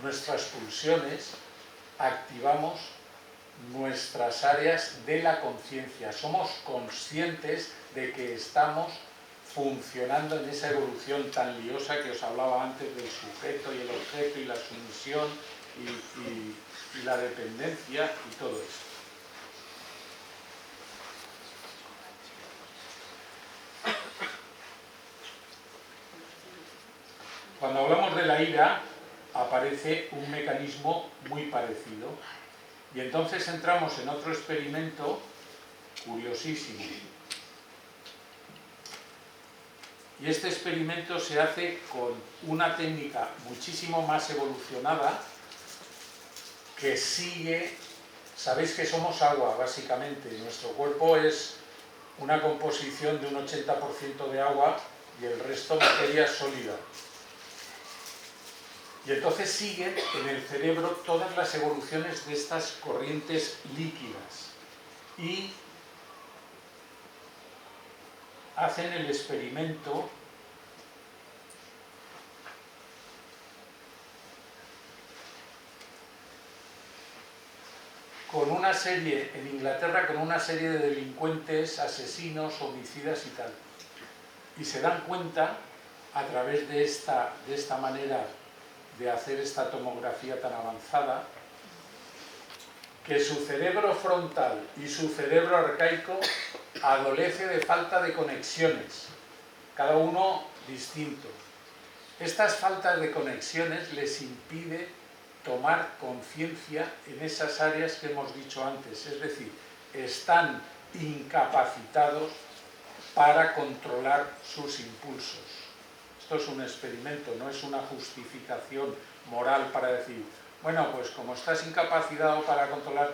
nuestras pulsiones, activamos nuestras áreas de la conciencia. Somos conscientes de que estamos funcionando en esa evolución tan liosa que os hablaba antes del sujeto y el objeto y la sumisión y la dependencia y todo eso. Cuando hablamos de la ira, aparece un mecanismo muy parecido. Y entonces entramos en otro experimento curiosísimo. Y este experimento se hace con una técnica muchísimo más evolucionada que sigue... Sabéis que somos agua, básicamente. Nuestro cuerpo es una composición de un 80% de agua y el resto materia sólida. Y entonces siguen en el cerebro todas las evoluciones de estas corrientes líquidas. Y hacen el experimento con una serie, en Inglaterra, con una serie de delincuentes, asesinos, homicidas y tal. Y se dan cuenta, a través de esta manera de hacer esta tomografía tan avanzada, que su cerebro frontal y su cerebro arcaico adolece de falta de conexiones, cada uno distinto. Estas faltas de conexiones les impide tomar conciencia en esas áreas que hemos dicho antes, es decir, están incapacitados para controlar sus impulsos. Esto es un experimento, no es una justificación moral para decir, bueno, pues como estás incapacitado para controlar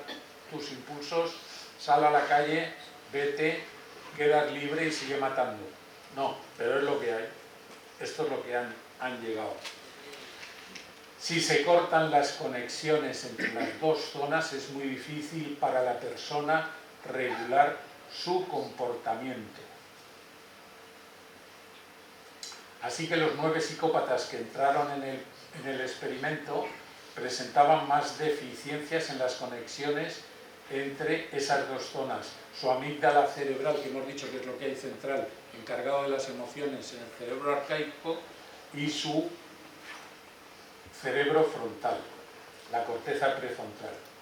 tus impulsos, sal a la calle, vete, quedas libre y sigue matando. No, pero es lo que hay. Esto es lo que han llegado. Si se cortan las conexiones entre las dos zonas, es muy difícil para la persona regular su comportamiento. Así que los 9 psicópatas que entraron en el experimento presentaban más deficiencias en las conexiones entre esas dos zonas. Su amígdala cerebral, que hemos dicho que es lo que hay central, encargado de las emociones en el cerebro arcaico, y su cerebro frontal, la corteza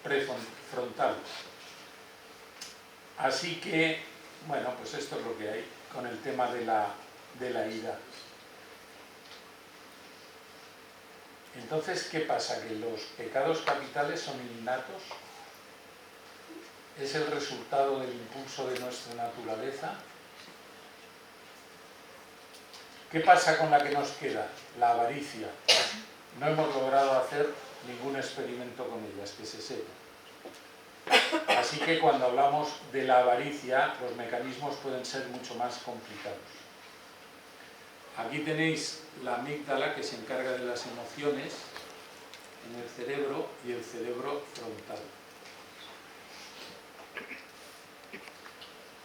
prefrontal. Así que, bueno, pues esto es lo que hay con el tema de la ira. Entonces, ¿qué pasa? ¿Que los pecados capitales son innatos? ¿Es el resultado del impulso de nuestra naturaleza? ¿Qué pasa con la que nos queda? La avaricia. No hemos logrado hacer ningún experimento con ellas, que se sepa. Así que cuando hablamos de la avaricia, los mecanismos pueden ser mucho más complicados. Aquí tenéis la amígdala, que se encarga de las emociones en el cerebro, y el cerebro frontal.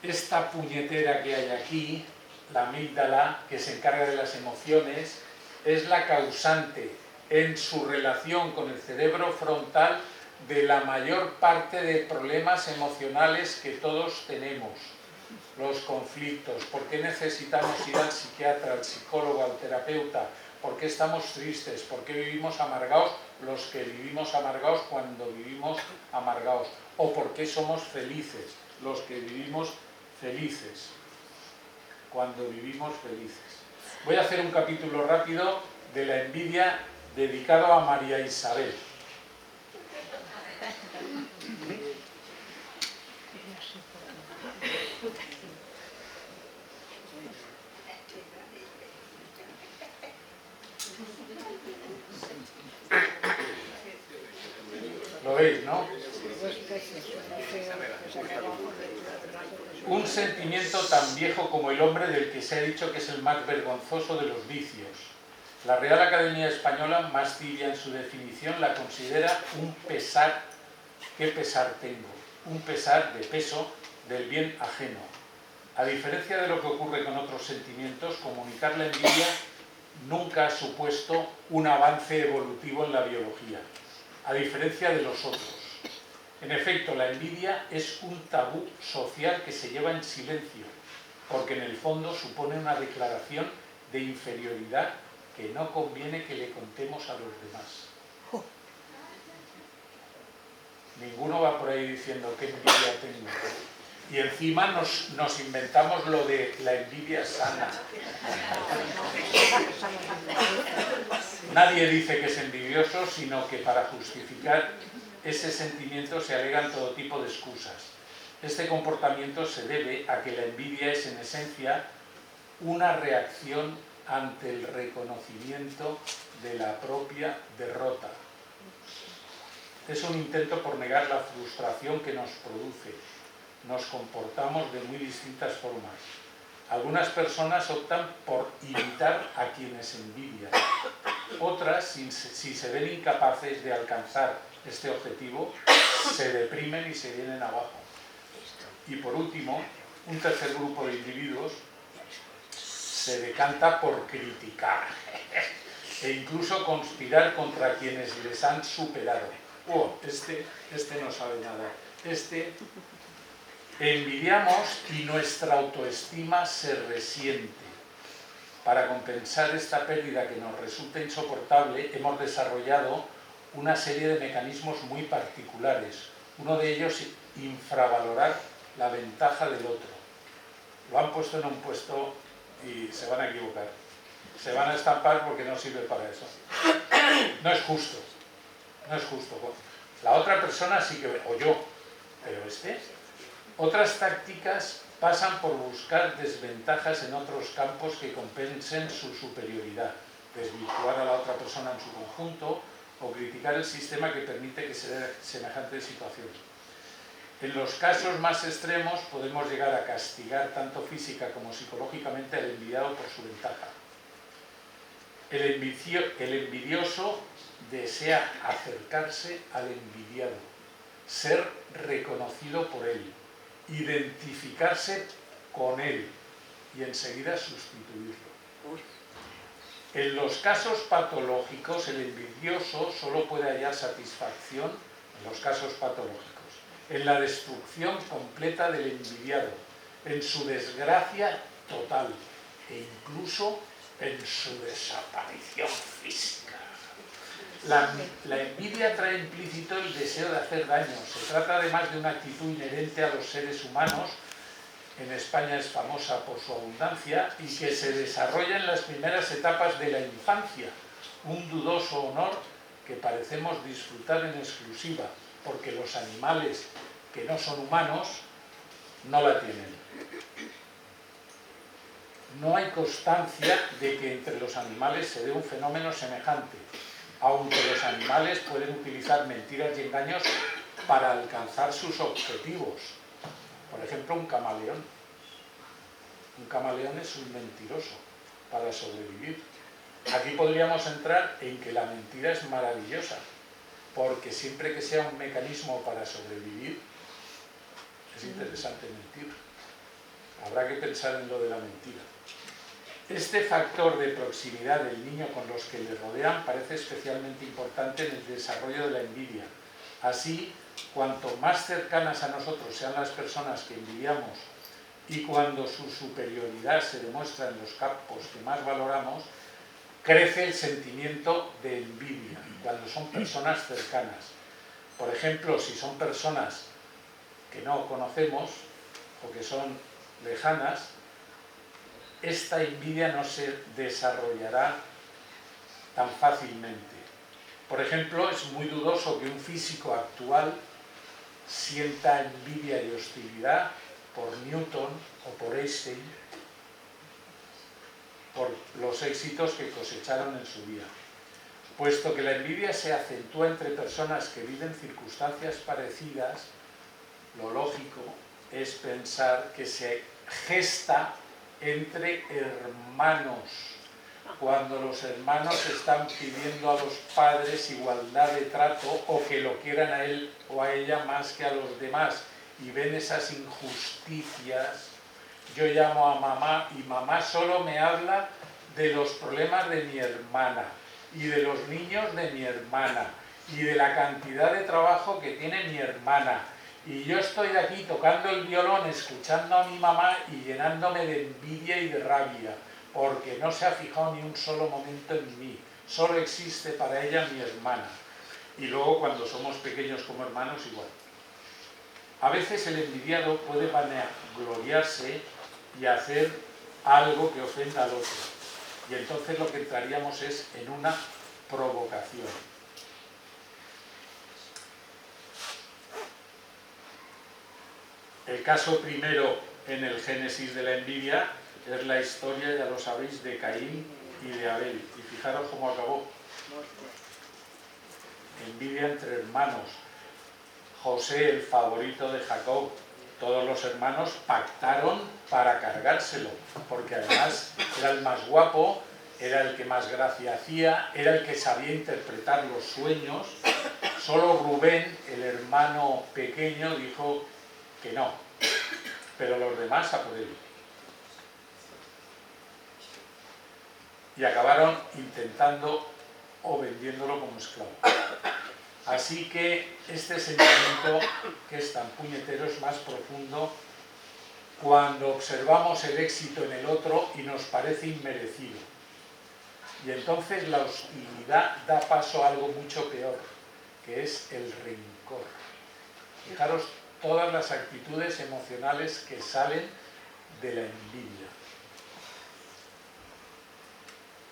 Esta puñetera que hay aquí, la amígdala, que se encarga de las emociones, es la causante en su relación con el cerebro frontal de la mayor parte de problemas emocionales que todos tenemos. Los conflictos, por qué necesitamos ir al psiquiatra, al psicólogo, al terapeuta, por qué estamos tristes, por qué vivimos amargados, los que vivimos amargados cuando vivimos amargados, o por qué somos felices, los que vivimos felices cuando vivimos felices. Voy a hacer un capítulo rápido de la envidia dedicado a María Isabel. ¿Lo veis, no? Un sentimiento tan viejo como el hombre, del que se ha dicho que es el más vergonzoso de los vicios. La Real Academia Española, más tibia en su definición, la considera un pesar. ¿Qué pesar tengo? Un pesar de peso del bien ajeno. A diferencia de lo que ocurre con otros sentimientos, comunicar la envidia nunca ha supuesto un avance evolutivo en la biología, a diferencia de los otros. En efecto, la envidia es un tabú social que se lleva en silencio, porque en el fondo supone una declaración de inferioridad que no conviene que le contemos a los demás. Ninguno va por ahí diciendo qué envidia tengo. Y encima nos inventamos lo de la envidia sana. Nadie dice que es envidioso, sino que para justificar ese sentimiento se alegan todo tipo de excusas. Este comportamiento se debe a que la envidia es en esencia una reacción ante el reconocimiento de la propia derrota. Es un intento por negar la frustración que nos produce. Nos comportamos de muy distintas formas. Algunas personas optan por imitar a quienes envidian. Otras, si se ven incapaces de alcanzar este objetivo, se deprimen y se vienen abajo. Y por último, un tercer grupo de individuos se decanta por criticar e incluso conspirar contra quienes les han superado. Este no sabe nada. Envidiamos y nuestra autoestima se resiente. Para compensar esta pérdida que nos resulta insoportable, hemos desarrollado una serie de mecanismos muy particulares. Uno de ellos, infravalorar la ventaja del otro. Lo han puesto en un puesto y se van a equivocar. Se van a estampar porque no sirve para eso. No es justo. No es justo. La otra persona sí que... o yo. Pero Otras tácticas pasan por buscar desventajas en otros campos que compensen su superioridad, desvirtuar a la otra persona en su conjunto o criticar el sistema que permite que se dé semejante situación. En los casos más extremos podemos llegar a castigar tanto física como psicológicamente al envidiado por su ventaja. El envidioso desea acercarse al envidiado, ser reconocido por él, identificarse con él y enseguida sustituirlo. En los casos patológicos, el envidioso solo puede hallar satisfacción, en los casos patológicos, en la destrucción completa del envidiado, en su desgracia total e incluso en su desaparición física. La envidia trae implícito el deseo de hacer daño. Se trata además de una actitud inherente a los seres humanos. En España es famosa por su abundancia y que se desarrolla en las primeras etapas de la infancia. Un dudoso honor que parecemos disfrutar en exclusiva, porque los animales que no son humanos no la tienen. No hay constancia de que entre los animales se dé un fenómeno semejante, aunque los animales pueden utilizar mentiras y engaños para alcanzar sus objetivos. Por ejemplo, un camaleón. Un camaleón es un mentiroso para sobrevivir. Aquí podríamos entrar en que la mentira es maravillosa, porque siempre que sea un mecanismo para sobrevivir, es interesante mentir. Habrá que pensar en lo de la mentira. Este factor de proximidad del niño con los que le rodean parece especialmente importante en el desarrollo de la envidia. Así, cuanto más cercanas a nosotros sean las personas que envidiamos y cuando su superioridad se demuestra en los campos que más valoramos, crece el sentimiento de envidia cuando son personas cercanas. Por ejemplo, si son personas que no conocemos o que son lejanas, esta envidia no se desarrollará tan fácilmente. Por ejemplo, es muy dudoso que un físico actual sienta envidia y hostilidad por Newton o por Einstein, por los éxitos que cosecharon en su día. Puesto que la envidia se acentúa entre personas que viven circunstancias parecidas, lo lógico es pensar que se gesta entre hermanos, cuando los hermanos están pidiendo a los padres igualdad de trato o que lo quieran a él o a ella más que a los demás y ven esas injusticias. Yo llamo a mamá y mamá solo me habla de los problemas de mi hermana y de los niños de mi hermana y de la cantidad de trabajo que tiene mi hermana. Y yo estoy aquí tocando el violón, escuchando a mi mamá y llenándome de envidia y de rabia, porque no se ha fijado ni un solo momento en mí. Solo existe para ella mi hermana. Y luego cuando somos pequeños como hermanos, igual. A veces el envidiado puede vanagloriarse y hacer algo que ofenda al otro. Y entonces lo que entraríamos es en una provocación. El caso primero en el Génesis de la envidia es la historia, ya lo sabéis, de Caín y de Abel. Y fijaros cómo acabó. Envidia entre hermanos. José, el favorito de Jacob, todos los hermanos pactaron para cargárselo, porque además era el más guapo, era el que más gracia hacía, era el que sabía interpretar los sueños. Solo Rubén, el hermano pequeño, dijo que no, pero los demás a por él. Y acabaron intentando o vendiéndolo como esclavo. Así que este sentimiento, que es tan puñetero, es más profundo cuando observamos el éxito en el otro y nos parece inmerecido. Y entonces la hostilidad da paso a algo mucho peor, que es el rencor. Fijaros todas las actitudes emocionales que salen de la envidia.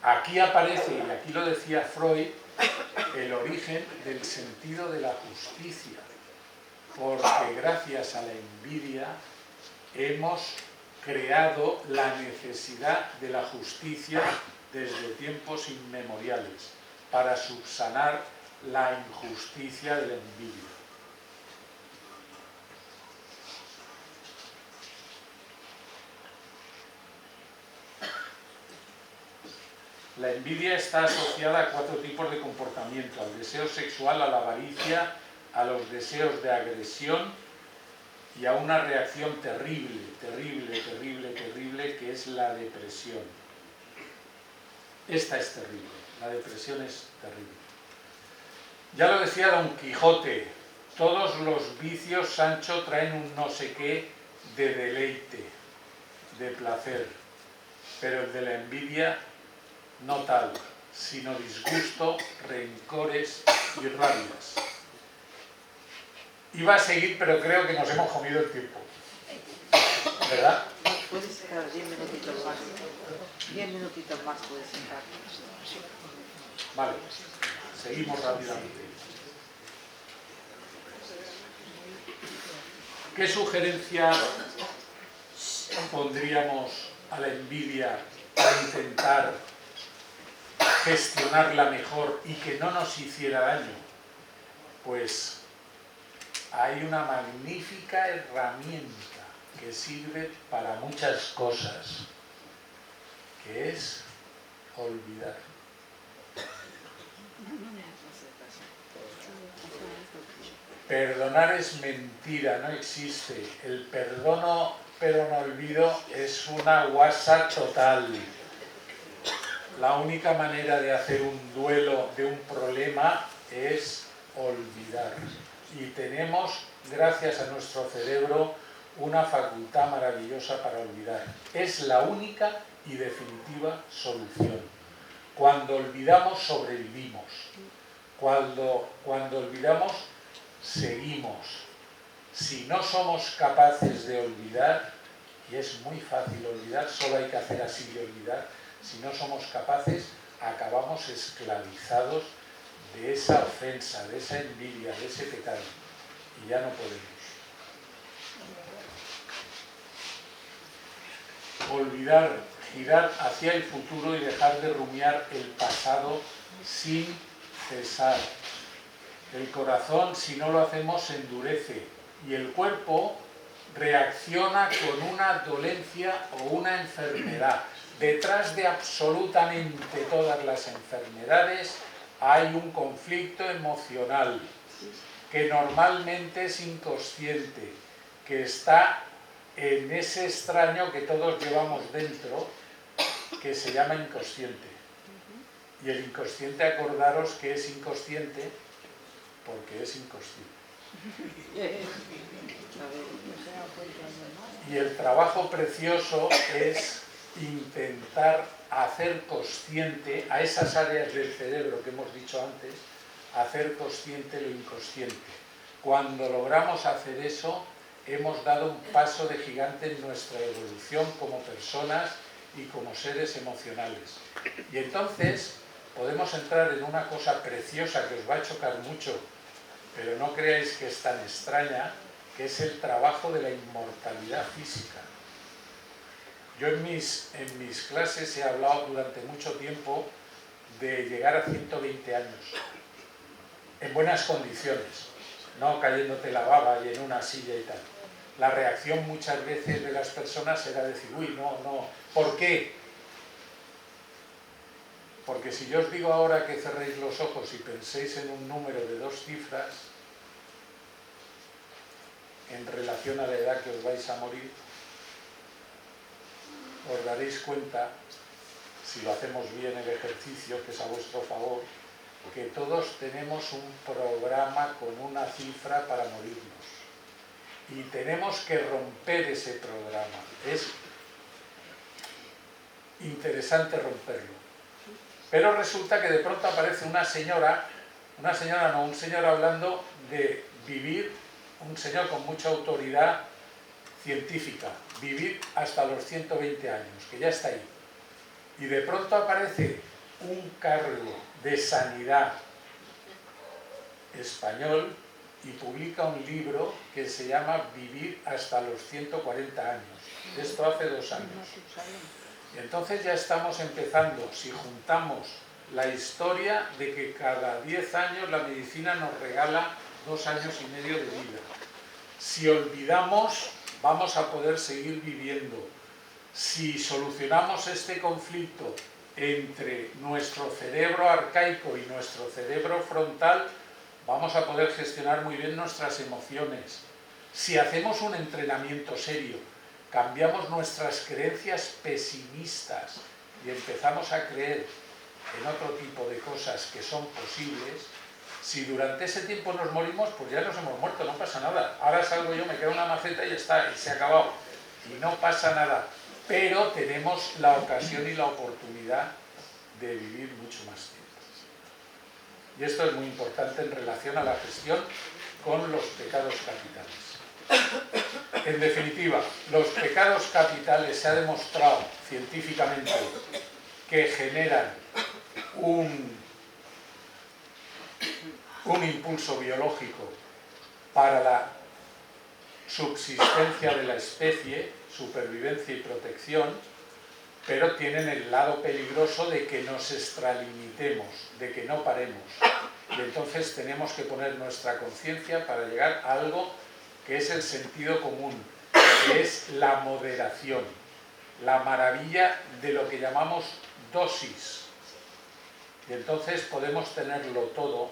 Aquí aparece, y aquí lo decía Freud, el origen del sentido de la justicia, porque gracias a la envidia hemos creado la necesidad de la justicia desde tiempos inmemoriales para subsanar la injusticia de la envidia. La envidia está asociada a 4 tipos de comportamiento: al deseo sexual, a la avaricia, a los deseos de agresión y a una reacción terrible, que es la depresión. Esta es terrible, la depresión es terrible. Ya lo decía Don Quijote, todos los vicios, Sancho, traen un no sé qué de deleite, de placer, pero el de la envidia no tal, sino disgusto, rencores y rabias. Iba a seguir, pero creo que nos hemos comido el tiempo. ¿Verdad? Puedes sacar 10 minutitos más. 10 minutitos más puedes sacar. Vale, seguimos rápidamente. ¿Qué sugerencia pondríamos a la envidia para intentar gestionarla mejor y que no nos hiciera daño? Pues hay una magnífica herramienta que sirve para muchas cosas, que es olvidar. Perdonar es mentira, no existe. El perdono pero no olvido es una guasa total. La única manera de hacer un duelo de un problema es olvidar. Y tenemos, gracias a nuestro cerebro, una facultad maravillosa para olvidar. Es la única y definitiva solución. Cuando olvidamos, sobrevivimos. Cuando olvidamos, seguimos. Si no somos capaces de olvidar, y es muy fácil olvidar, solo hay que hacer así de olvidar, si no somos capaces, acabamos esclavizados de esa ofensa, de esa envidia, de ese pecado, y ya no podemos. Olvidar, girar hacia el futuro y dejar de rumiar el pasado sin cesar. El corazón, si no lo hacemos, se endurece y el cuerpo reacciona con una dolencia o una enfermedad. Detrás de absolutamente todas las enfermedades hay un conflicto emocional que normalmente es inconsciente, que está en ese extraño que todos llevamos dentro que se llama inconsciente. Y el inconsciente, acordaros que es inconsciente porque es inconsciente. Y el trabajo precioso es intentar hacer consciente a esas áreas del cerebro que hemos dicho antes, hacer consciente lo inconsciente. Cuando logramos hacer eso, hemos dado un paso de gigante en nuestra evolución como personas y como seres emocionales. Y entonces podemos entrar en una cosa preciosa que os va a chocar mucho, pero no creáis que es tan extraña, que es el trabajo de la inmortalidad física. Yo en mis clases he hablado durante mucho tiempo de llegar a 120 años, en buenas condiciones, no cayéndote la baba y en una silla y tal. La reacción muchas veces de las personas era decir, uy, no, ¿por qué? Porque si yo os digo ahora que cerréis los ojos y penséis en un número de 2 cifras, en relación a la edad que os vais a morir, os daréis cuenta, si lo hacemos bien el ejercicio, que es a vuestro favor, que todos tenemos un programa con una cifra para morirnos. Y tenemos que romper ese programa. Es interesante romperlo. Pero resulta que de pronto aparece un señor hablando de vivir, un señor con mucha autoridad científica, vivir hasta los 120 años, que ya está ahí. Y de pronto aparece un cargo de sanidad español y publica un libro que se llama Vivir hasta los 140 años. Esto hace 2 años. Y entonces ya estamos empezando, si juntamos la historia de que cada 10 años la medicina nos regala 2 años y medio de vida. Si olvidamos, vamos a poder seguir viviendo. Si solucionamos este conflicto entre nuestro cerebro arcaico y nuestro cerebro frontal, vamos a poder gestionar muy bien nuestras emociones. Si hacemos un entrenamiento serio, cambiamos nuestras creencias pesimistas y empezamos a creer en otro tipo de cosas que son posibles, si durante ese tiempo nos morimos, pues ya nos hemos muerto, no pasa nada. Ahora salgo yo, me queda una maceta y ya está, y se ha acabado. Y no pasa nada. Pero tenemos la ocasión y la oportunidad de vivir mucho más tiempo. Y esto es muy importante en relación a la gestión con los pecados capitales. En definitiva, los pecados capitales se ha demostrado científicamente que generan un impulso biológico para la subsistencia de la especie, supervivencia y protección, pero tienen el lado peligroso de que nos extralimitemos, de que no paremos. Y entonces tenemos que poner nuestra conciencia para llegar a algo que es el sentido común, que es la moderación, la maravilla de lo que llamamos dosis. Y entonces podemos tenerlo todo,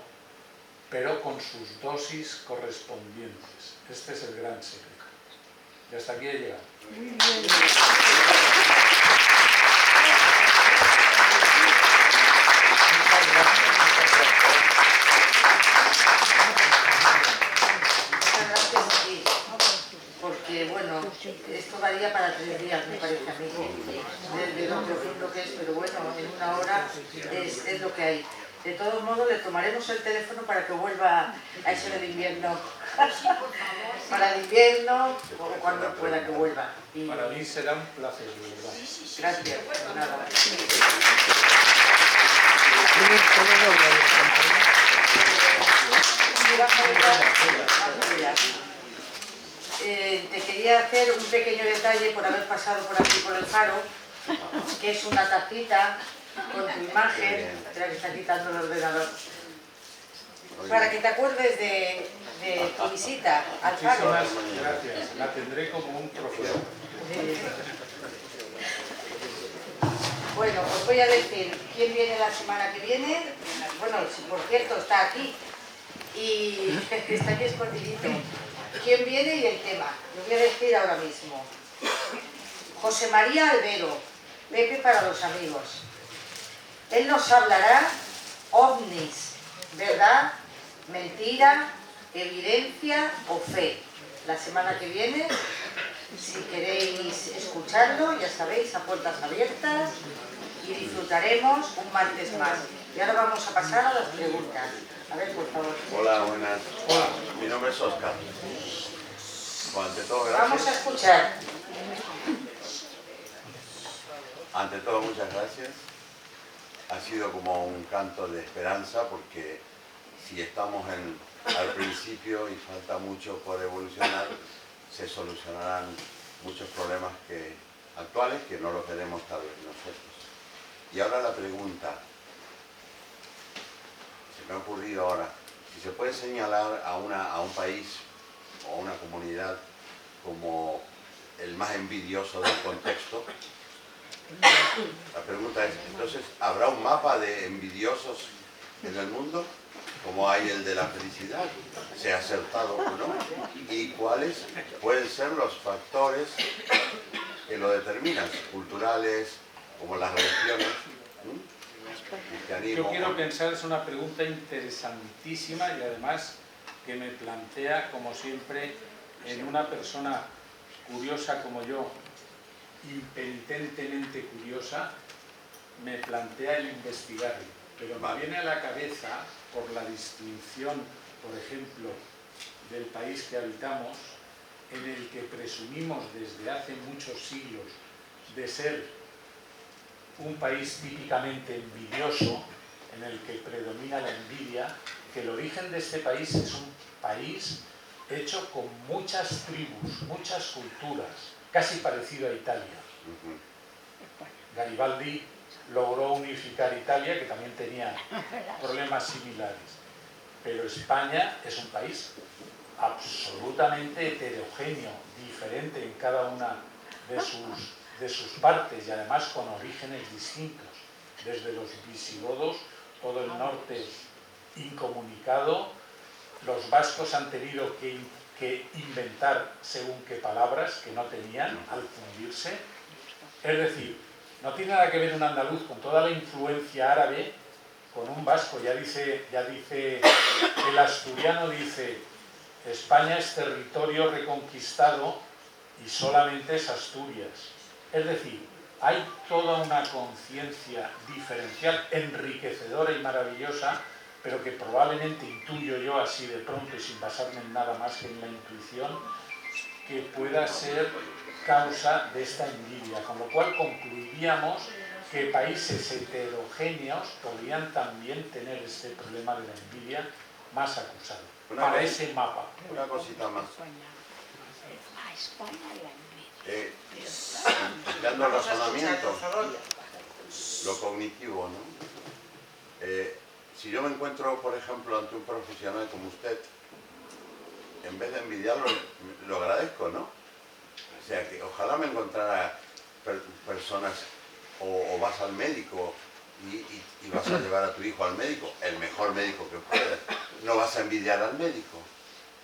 pero con sus dosis correspondientes. Este es el gran secreto. Y hasta aquí he llegado. Muy bien. Porque bueno, esto varía para 3 días, me parece a mí, de lo profundo que es, pero bueno, en 1 hora es lo que hay. De todos modos, le tomaremos el teléfono para que vuelva a eso del invierno. Para el invierno, o cuando pueda que vuelva. Y para mí será un placer, de verdad. gracias. Nada. Te quería hacer un pequeño detalle por haber pasado por aquí por el faro, que es una tacita con tu imagen, espera que está quitando el ordenador, para que te acuerdes de tu visita al faro. Muchísimas gracias, la tendré como un trofeo. Bueno, os voy a decir quién viene la semana que viene. Bueno, si por cierto está aquí y está aquí escondidito. ¿Quién viene y el tema? Lo voy a decir ahora mismo. José María Albero, Pepe para los amigos. Él nos hablará ovnis, verdad, mentira, evidencia o fe. La semana que viene, si queréis escucharlo, ya sabéis, a puertas abiertas, y disfrutaremos un martes más. Y ahora vamos a pasar a las preguntas. A ver, por favor. Hola, buenas. Hola. Mi nombre es Óscar. Bueno, ante todo, gracias. Vamos a escuchar. Ante todo, muchas gracias. Ha sido como un canto de esperanza porque si estamos al principio y falta mucho por evolucionar, se solucionarán muchos problemas actuales que no los veremos tal vez nosotros. Y ahora la pregunta, se me ha ocurrido ahora, si se puede señalar a un país o a una comunidad como el más envidioso del contexto. La pregunta es, entonces, ¿habrá un mapa de envidiosos en el mundo? Como hay el de la felicidad, sea acertado o no, y cuáles pueden ser los factores que lo determinan, culturales, como las religiones, cristianismo. Yo quiero pensar, es una pregunta interesantísima y además que me plantea, como siempre, en una persona curiosa como yo, impenitentemente curiosa, me plantea el investigarlo. Pero me viene a la cabeza, por la distinción, por ejemplo, del país que habitamos, en el que presumimos desde hace muchos siglos de ser un país típicamente envidioso, en el que predomina la envidia, que el origen de este país es un país hecho con muchas tribus, muchas culturas, casi parecido a Italia. Garibaldi logró unificar Italia, que también tenía problemas similares. Pero España es un país absolutamente heterogéneo, diferente en cada una de sus partes y además con orígenes distintos. Desde los visigodos, todo el norte incomunicado, los vascos han tenido que inventar según qué palabras que no tenían al fundirse. Es decir, no tiene nada que ver un andaluz con toda la influencia árabe con un vasco. Ya dice el asturiano, dice, España es territorio reconquistado y solamente es Asturias. Es decir, hay toda una conciencia diferencial, enriquecedora y maravillosa, pero que probablemente intuyo yo así de pronto y sin basarme en nada más que en la intuición, que pueda ser causa de esta envidia, con lo cual concluiríamos que países heterogéneos podrían también tener este problema de la envidia más acusado, para ese mapa. Una cosita más. Dando el razonamiento, lo cognitivo, ¿no? Si yo me encuentro, por ejemplo, ante un profesional como usted, en vez de envidiarlo, lo agradezco, ¿no? O sea, que ojalá me encontrara personas, o vas al médico y vas a llevar a tu hijo al médico, el mejor médico que puedas. No vas a envidiar al médico.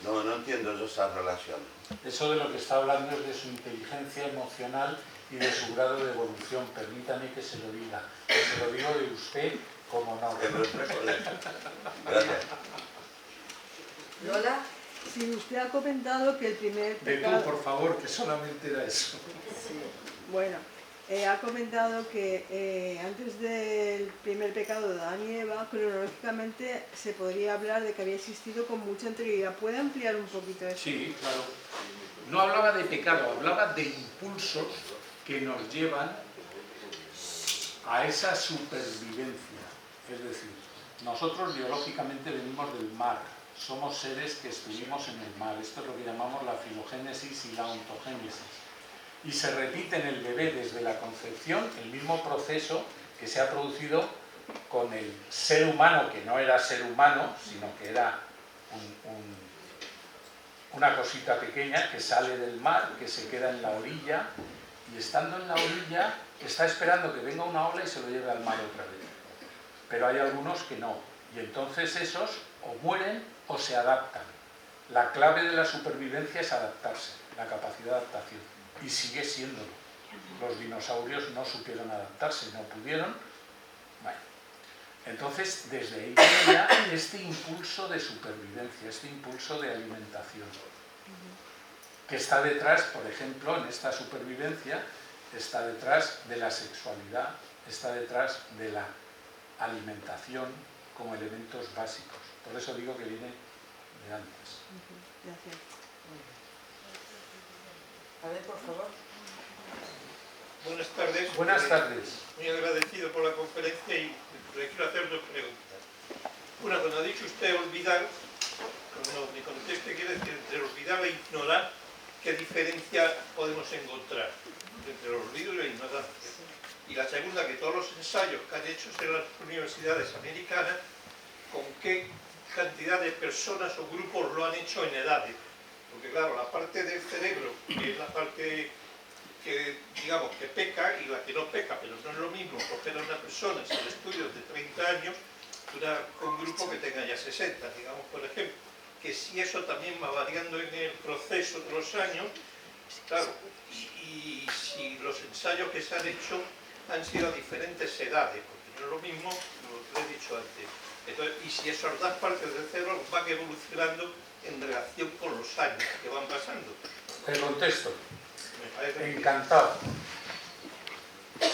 No entiendo yo esa relación. Eso de lo que está hablando es de su inteligencia emocional y de su grado de evolución. Permítame que se lo diga. Que se lo digo de usted como no. Gracias. Lola. Sí, usted ha comentado que el primer pecado... De tú, por favor, que solamente era eso. Sí. Bueno, ha comentado que antes del primer pecado de Adán y Eva, cronológicamente se podría hablar de que había existido con mucha anterioridad. ¿Puede ampliar un poquito eso? Sí, claro. No hablaba de pecado, hablaba de impulsos que nos llevan a esa supervivencia. Es decir, nosotros biológicamente venimos del mar. Somos seres que estuvimos en el mar. Esto es lo que llamamos la filogénesis y la ontogénesis. Y se repite en el bebé desde la concepción el mismo proceso que se ha producido con el ser humano, que no era ser humano, sino que era una cosita pequeña que sale del mar, que se queda en la orilla, y estando en la orilla está esperando que venga una ola y se lo lleve al mar otra vez. Pero hay algunos que no, y entonces esos o mueren o se adaptan. La clave de la supervivencia es adaptarse, la capacidad de adaptación, y sigue siéndolo. Los dinosaurios no supieron adaptarse, no pudieron. Bueno, entonces desde ahí viene ya este impulso de supervivencia, este impulso de alimentación, que está detrás, por ejemplo, en esta supervivencia, está detrás de la sexualidad, está detrás de la alimentación como elementos básicos. Por eso digo que viene de antes. Gracias. A ver, por favor. Buenas tardes. Buenas tardes. Muy agradecido por la conferencia y le quiero hacer dos preguntas. Una, cuando ha dicho usted olvidar, cuando me conteste, quiere decir entre olvidar e ignorar, ¿qué diferencia podemos encontrar entre el olvido y la ignorancia? Y la segunda, que todos los ensayos que han hecho en las universidades americanas, ¿con qué cantidad de personas o grupos lo han hecho en edades? Porque claro, la parte del cerebro, que es la parte que, digamos, que peca y la que no peca, pero no es lo mismo coger a una persona sin estudios de 30 años con un grupo que tenga ya 60, digamos, por ejemplo. Que si eso también va variando en el proceso de los años, claro, y si los ensayos que se han hecho han sido a diferentes edades, porque no es lo mismo, lo he dicho antes. Entonces, y si esas dos partes del cerebro van evolucionando en relación con los años que van pasando. Te contesto. Me parece Encantado.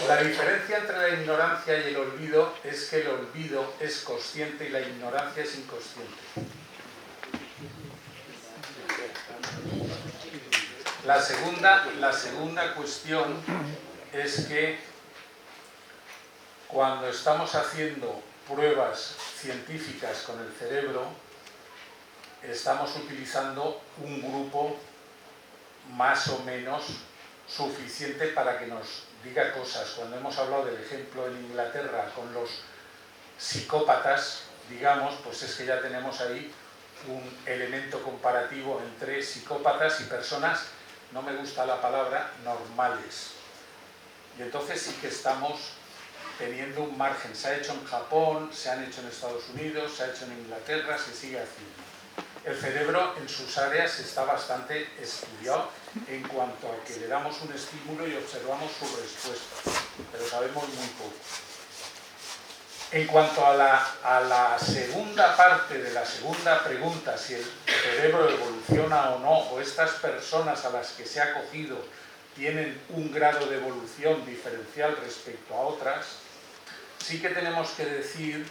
La diferencia entre la ignorancia y el olvido es que el olvido es consciente y la ignorancia es inconsciente. La segunda cuestión es que cuando estamos haciendo pruebas científicas con el cerebro, estamos utilizando un grupo más o menos suficiente para que nos diga cosas. Cuando hemos hablado del ejemplo en Inglaterra con los psicópatas, digamos, pues es que ya tenemos ahí un elemento comparativo entre psicópatas y personas, no me gusta la palabra, normales. Y entonces sí que estamos teniendo un margen. Se ha hecho en Japón, se han hecho en Estados Unidos, se ha hecho en Inglaterra, se sigue haciendo. El cerebro en sus áreas está bastante estudiado en cuanto a que le damos un estímulo y observamos su respuesta, pero sabemos muy poco. En cuanto a la segunda parte de la segunda pregunta, si el cerebro evoluciona o no, o estas personas a las que se ha cogido tienen un grado de evolución diferencial respecto a otras, sí que tenemos que decir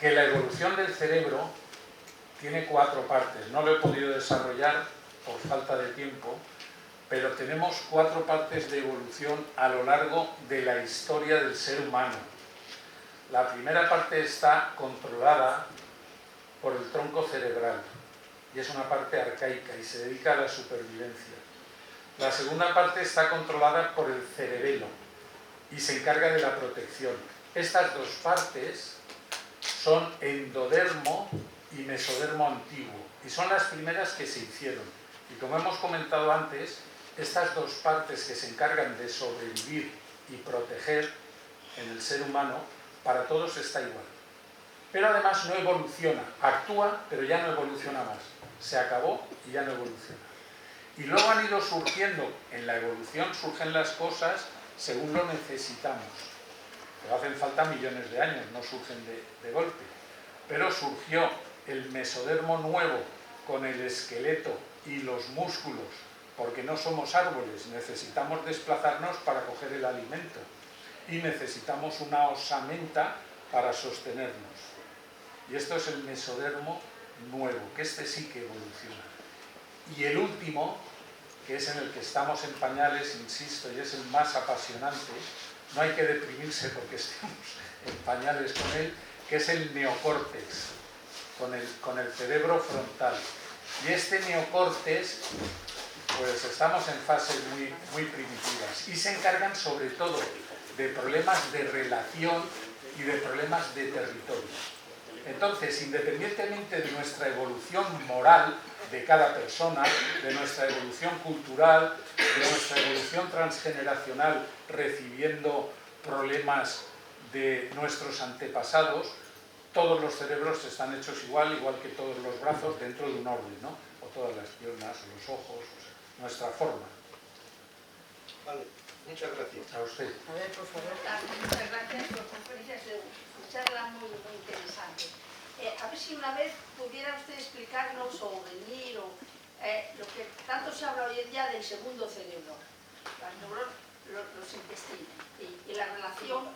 que la evolución del cerebro tiene 4 partes. No lo he podido desarrollar por falta de tiempo, pero tenemos 4 partes de evolución a lo largo de la historia del ser humano. La primera parte está controlada por el tronco cerebral y es una parte arcaica y se dedica a la supervivencia. La segunda parte está controlada por el cerebelo y se encarga de la protección. Estas 2 partes son endodermo y mesodermo antiguo y son las primeras que se hicieron. Y como hemos comentado antes, estas 2 partes que se encargan de sobrevivir y proteger en el ser humano, para todos está igual. Pero además no evoluciona, actúa pero ya no evoluciona más. Se acabó y ya no evoluciona. Y luego han ido surgiendo, en la evolución surgen las cosas según lo necesitamos. Pero hacen falta millones de años, no surgen de golpe. Pero surgió el mesodermo nuevo con el esqueleto y los músculos, porque no somos árboles, necesitamos desplazarnos para coger el alimento y necesitamos una osamenta para sostenernos. Y esto es el mesodermo nuevo, que este sí que evoluciona. Y el último, que es en el que estamos en pañales, insisto, y es el más apasionante, no hay que deprimirse porque estamos en pañales con él, que es el neocórtex, con el cerebro frontal. Y este neocórtex, pues estamos en fases muy primitivas y se encargan sobre todo de problemas de relación y de problemas de territorio. Entonces, independientemente de nuestra evolución moral de cada persona, de nuestra evolución cultural, de nuestra evolución transgeneracional recibiendo problemas de nuestros antepasados, todos los cerebros están hechos igual que todos los brazos dentro de un orden, ¿no? O todas las piernas, o los ojos, nuestra forma. Vale, muchas gracias. A usted. A ver, por favor. Muchas gracias por conferencias, escucharla muy interesante. A ver si una vez pudiera usted explicarnos o venir lo que tanto se habla hoy en día del segundo cerebro, las neuronas, los intestinos y la relación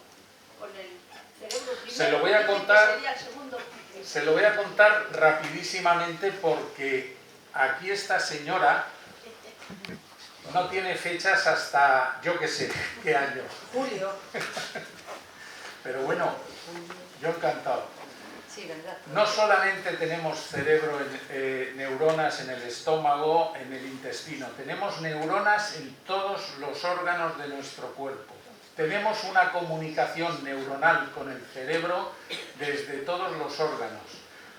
con el cerebro primero. Se lo voy a contar. Sería el segundo. Se lo voy a contar rapidísimamente porque aquí esta señora no tiene fechas hasta yo que sé qué año. Julio. Pero bueno, yo encantado. Sí, ¿verdad? No solamente tenemos cerebro, neuronas en el estómago, en el intestino, tenemos neuronas en todos los órganos de nuestro cuerpo. Tenemos una comunicación neuronal con el cerebro desde todos los órganos.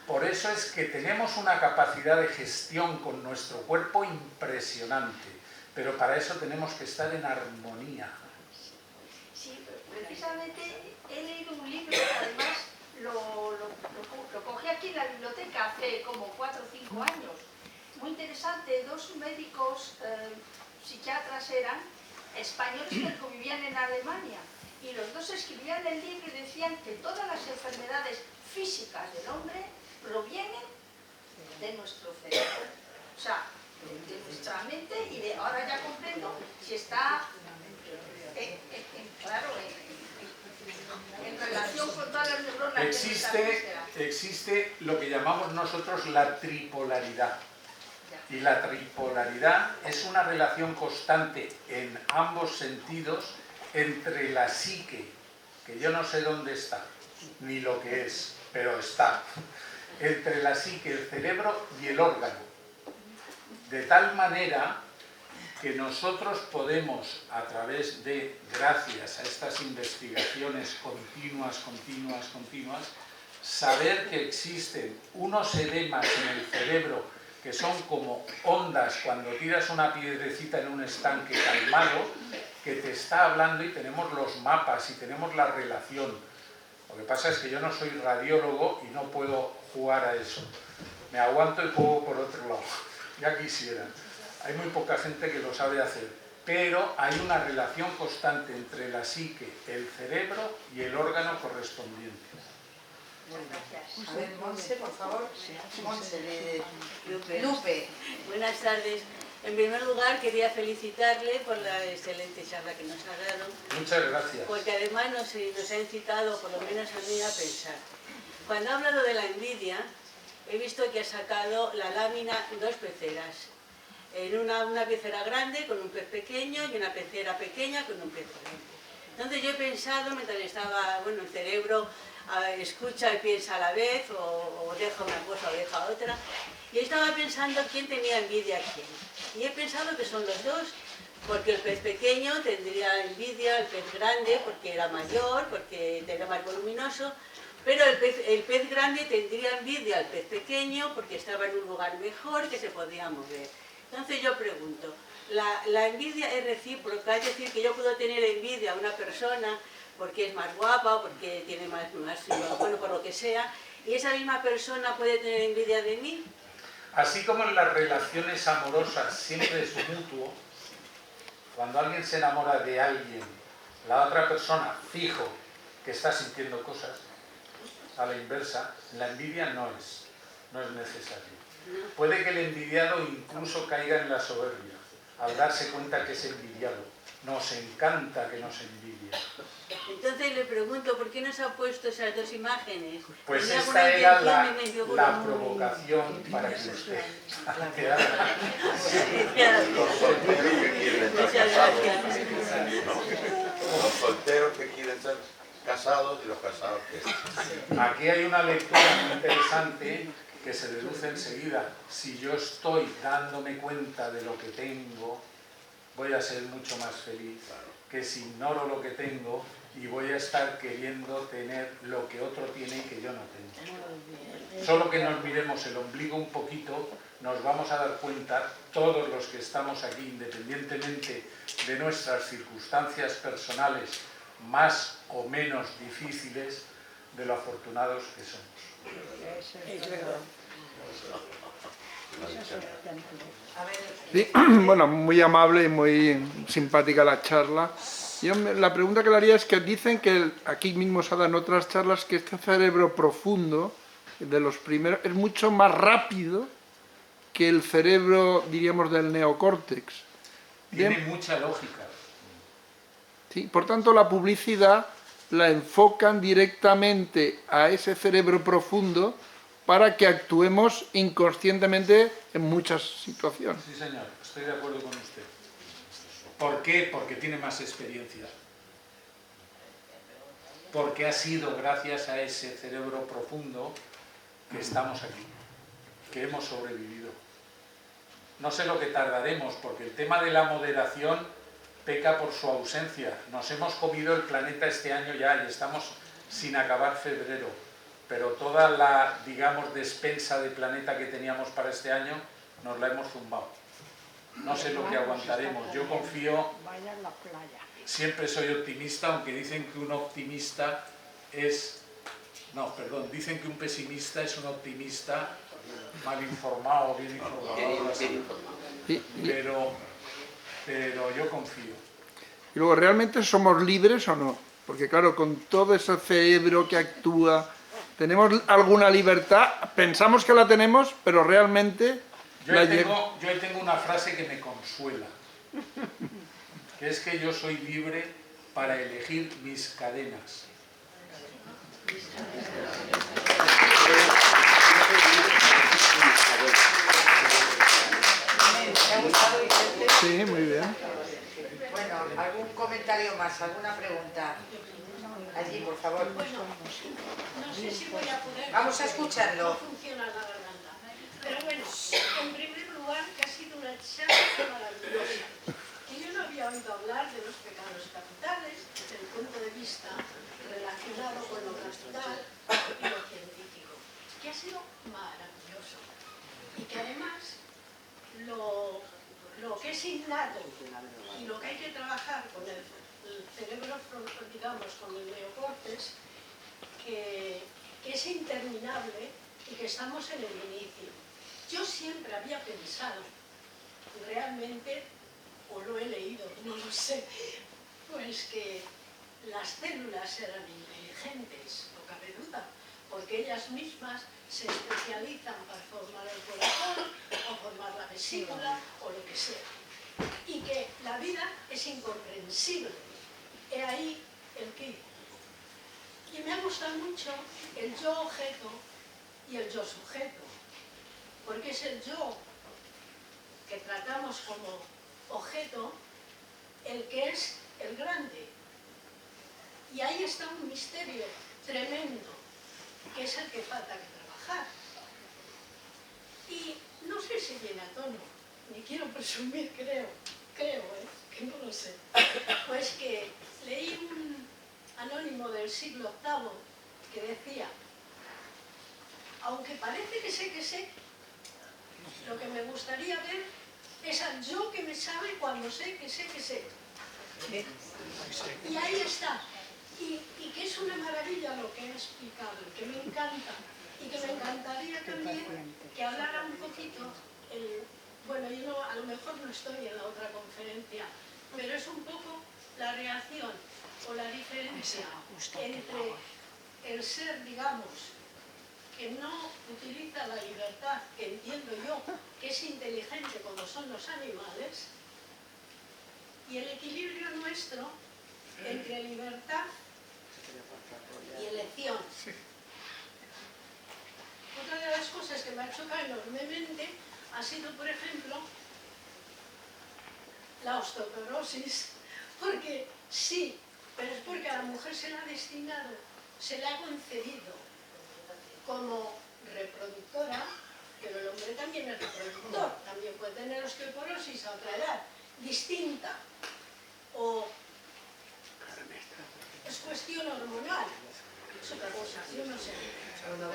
Por eso es que tenemos una capacidad de gestión con nuestro cuerpo impresionante, pero para eso tenemos que estar en armonía. Sí, precisamente he leído un libro que además lo cogí aquí en la biblioteca hace como 4 o 5 años. Muy interesante, 2 médicos psiquiatras eran españoles que convivían en Alemania y los dos escribían el libro y decían que todas las enfermedades físicas del hombre provienen de nuestro cerebro, o sea, de nuestra mente, y ahora ya comprendo si está en relación con todas las neuronas de nuestra víscera. Existe lo que llamamos nosotros la tripolaridad. Y la tripolaridad es una relación constante en ambos sentidos entre la psique, que yo no sé dónde está, ni lo que es, pero está, entre la psique, el cerebro y el órgano. De tal manera que nosotros podemos, a través de, gracias a estas investigaciones continuas, saber que existen unos edemas en el cerebro que son como ondas cuando tiras una piedrecita en un estanque calmado, que te está hablando, y tenemos los mapas y tenemos la relación. Lo que pasa es que yo no soy radiólogo y no puedo jugar a eso. Me aguanto y juego por otro lado. Ya quisiera. Hay muy poca gente que lo sabe hacer. Pero hay una relación constante entre la psique, el cerebro y el órgano correspondiente. A ver, Monse, por favor. Monse, de Lupe. Buenas tardes. En primer lugar, quería felicitarle por la excelente charla que nos ha dado. Muchas gracias. Porque además nos ha incitado, por lo menos a mí, a pensar. Cuando ha hablado de la envidia, he visto que ha sacado la lámina 2 peceras. En una pecera grande con un pez pequeño y una pecera pequeña con un pez grande. Entonces yo he pensado, mientras estaba, el cerebro escucha y piensa a la vez, o deja una cosa o deja otra, y estaba pensando quién tenía envidia a quién. Y he pensado que son los dos, porque el pez pequeño tendría envidia al pez grande porque era mayor, porque era más voluminoso, pero el pez grande tendría envidia al pez pequeño porque estaba en un lugar mejor, que se podía mover. Entonces yo pregunto, ¿la envidia es recíproca? Es decir, que yo puedo tener envidia a una persona porque es más guapa, porque tiene más bueno, por lo que sea, y esa misma persona puede tener envidia de mí. Así como en las relaciones amorosas siempre es mutuo, cuando alguien se enamora de alguien, la otra persona, fijo, que está sintiendo cosas, a la inversa, la envidia no es necesario. Puede que el envidiado incluso caiga en la soberbia, al darse cuenta que es envidiado. Nos encanta que nos envidia. Entonces le pregunto, ¿por qué nos ha puesto esas 2 imágenes? Pues esta era la provocación para que usted Los solteros que quieren ser casados y los casados que... Aquí hay una lectura muy interesante que se deduce enseguida. Si yo estoy dándome cuenta de lo que tengo, voy a ser mucho más feliz que si ignoro lo que tengo y voy a estar queriendo tener lo que otro tiene y que yo no tengo. Solo que nos miremos el ombligo un poquito, nos vamos a dar cuenta, todos los que estamos aquí, independientemente de nuestras circunstancias personales más o menos difíciles, de lo afortunados que somos. Es verdad. A ver, Sí, bueno, muy amable y muy simpática la charla. La pregunta que le haría es que dicen que aquí mismo se dan otras charlas que este cerebro profundo, de los primeros, es mucho más rápido que el cerebro, diríamos, del neocórtex. Tiene mucha lógica. Sí, por tanto, la publicidad la enfocan directamente a ese cerebro profundo para que actuemos inconscientemente en muchas situaciones. Sí, señor, estoy de acuerdo con usted. ¿Por qué? Porque tiene más experiencia. Porque ha sido gracias a ese cerebro profundo que estamos aquí, que hemos sobrevivido. No sé lo que tardaremos, porque el tema de la moderación peca por su ausencia. Nos hemos comido el planeta este año ya y estamos sin acabar febrero. Pero toda la, digamos, despensa de planeta que teníamos para este año nos la hemos zumbado. No sé lo que aguantaremos. Yo confío, siempre soy optimista, aunque dicen que un optimista es... No, perdón, dicen que un pesimista es un optimista mal informado, bien informado. Pero yo confío. Y luego, ¿realmente somos libres o no? Porque claro, con todo ese cerebro que actúa, ¿tenemos alguna libertad? Pensamos que la tenemos, pero realmente... Yo ahí tengo una frase que me consuela, que es que yo soy libre para elegir mis cadenas. ¿te ha gustado, Vicente? Sí, muy bien. Bueno, ¿algún comentario más? ¿Alguna pregunta? Allí, por favor. Bueno, no sé si voy a poder... Vamos a escucharlo. No funciona la garganta. Pero bueno, en primer lugar, que ha sido una charla maravillosa. Que yo no había oído hablar de los pecados capitales desde el punto de vista relacionado con lo natural y lo científico. Que ha sido maravilloso. Y que además, lo que es innato y lo que hay que trabajar con el cerebro, digamos, con el neocórtex, que es interminable y que estamos en el inicio. Yo siempre había pensado, realmente, o lo he leído, no lo sé, pues que las células eran inteligentes, no cabe duda, porque ellas mismas se especializan para formar el corazón, o formar la vesícula, o lo que sea. Y que la vida es incomprensible. He ahí el quid. Y me ha gustado mucho el yo objeto y el yo sujeto, porque es el yo que tratamos como objeto el que es el grande. Y ahí está un misterio tremendo, que es el que falta que trabajar. Y no sé si viene a tono, ni quiero presumir, creo, que no lo sé. Pues que leí un anónimo del siglo VIII que decía: aunque parece que sé, lo que me gustaría ver es al yo que me sabe cuando sé que sé. Y ahí está. Y que es una maravilla lo que ha explicado, que me encanta. Y que me encantaría también que hablara un poquito, bueno, yo no, a lo mejor no estoy en la otra conferencia, pero es un poco la reacción o la diferencia entre el ser, digamos, que no utiliza la libertad, que entiendo yo que es inteligente como son los animales, y el equilibrio nuestro entre libertad y elección. Otra de las cosas que me ha chocado enormemente ha sido, por ejemplo, la osteoporosis, porque sí, pero es porque a la mujer se le ha destinado, se le ha concedido como reproductora, pero el hombre también es reproductor, también puede tener osteoporosis a otra edad, distinta, o es cuestión hormonal, es otra cosa, yo no sé.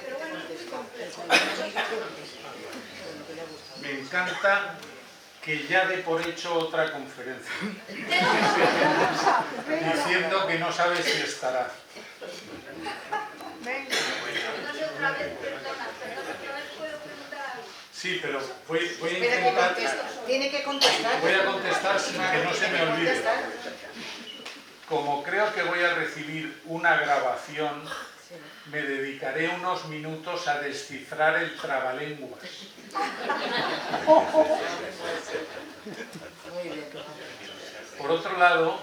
Pero bueno, es muy complejo. Me encanta que ya dé por hecho otra conferencia, diciendo que no sabe si estará. No sé, otra vez, perdona, otra vez puedo preguntar algo. Sí, pero voy a Espera que intentar... conteste. Tiene que contestar. Voy a contestar sin que no se me olvide. Contestar. Como creo que voy a recibir una grabación, me dedicaré unos minutos a descifrar el trabalenguas. Muy bien. Por otro lado,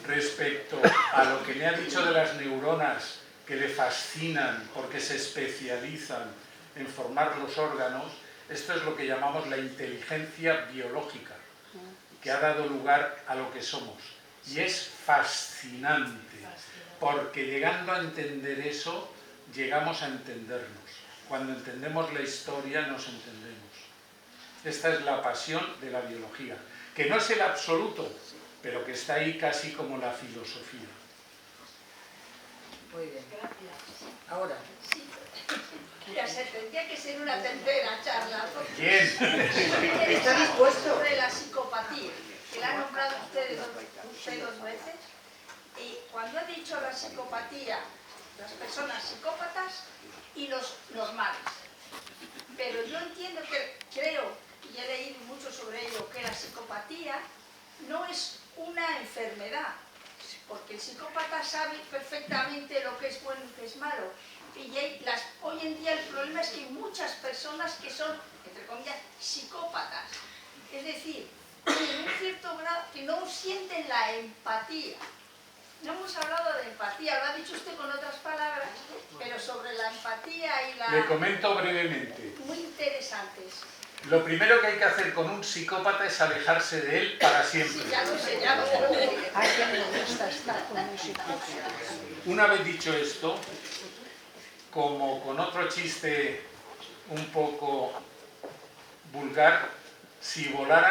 respecto a lo que me ha dicho de las neuronas que le fascinan porque se especializan en formar los órganos, esto es lo que llamamos la inteligencia biológica, que ha dado lugar a lo que somos. Y es fascinante, porque llegando a entender eso, llegamos a entendernos. Cuando entendemos la historia, nos entendemos. Esta es la pasión de la biología, que no es el absoluto, pero que está ahí casi como la filosofía. Muy bien. Ahora. Sí. Ya se tendría que ser una tercera charla. Bien. ¿Está dispuesto? Sobre la psicopatía, que la han nombrado usted dos veces. Y cuando ha dicho la psicopatía, las personas psicópatas y los normales. Pero yo entiendo que, creo, y he leído mucho sobre ello, que la psicopatía no es una enfermedad, porque el psicópata sabe perfectamente lo que es bueno y que es malo. Y hoy en día el problema es que hay muchas personas que son, entre comillas, psicópatas. Es decir, en un cierto grado que no sienten la empatía. No hemos hablado de empatía, lo ha dicho usted con otras palabras, pero sobre la empatía y la... Le comento brevemente. Muy interesantes. Lo primero que hay que hacer con un psicópata es alejarse de él para siempre. Sí, ya lo sé, ya lo sé. A quien le gusta estar con un psicópata. Una vez dicho esto, como con otro chiste un poco vulgar, si volara